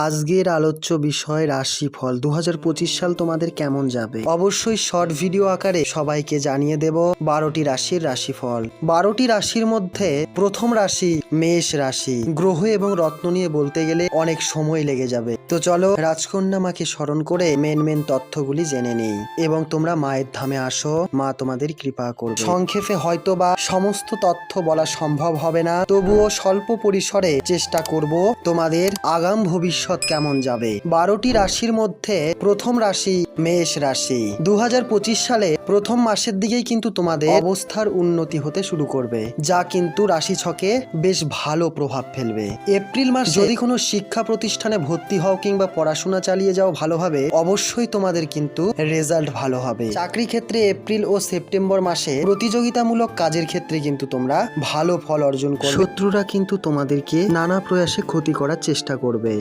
আজকের আলোচ্য বিষয় রাশিফল 2025 সাল তোমাদের কেমন যাবে। অবশ্যই শর্ট ভিডিও আকারে সবাইকে জানিয়ে দেব 12টি রাশির রাশিফল। 12টি রাশির মধ্যে প্রথম রাশি মেষ রাশি। গ্রহ এবং রত্ন নিয়ে বলতে গেলে অনেক সময় লেগে যাবে, তো চলো রাজকন্যা মাকে স্মরণ করে মেন তথ্যগুলি জেনে নেই এবং তোমরা মায়ের ধামে আসো, মা তোমাদের কৃপা করবে। সংক্ষেপে হয়তো বা সমস্ত তথ্য বলা সম্ভব হবে না, তবুও স্বল্প পরিসরে চেষ্টা করব তোমাদের আগাম ভবিষ্যৎ কেমন যাবে। 12টি রাশির মধ্যে প্রথম রাশি মেষ রাশি। 2025 সালে প্রথম মাসের দিকেই কিন্তু তোমাদের অবস্থার উন্নতি হতে শুরু করবে, যা কিন্তু রাশি ছকে বেশ ভালো প্রভাব ফেলবে। এপ্রিল মাস যদি কোনো শিক্ষা প্রতিষ্ঠানে ভর্তি হও কিংবা পড়াশোনা চালিয়ে যাও ভালোভাবে, অবশ্যই তোমাদের কিন্তু রেজাল্ট ভালো হবে। চাকরি ক্ষেত্রে এপ্রিল ও সেপ্টেম্বর মাসে প্রতিযোগিতামূলক কাজের ক্ষেত্রে কিন্তু তোমরা ভালো ফল অর্জন করবে। শত্রুরা কিন্তু তোমাদেরকে নানা প্রয়াসে ক্ষতি করার চেষ্টা করবে।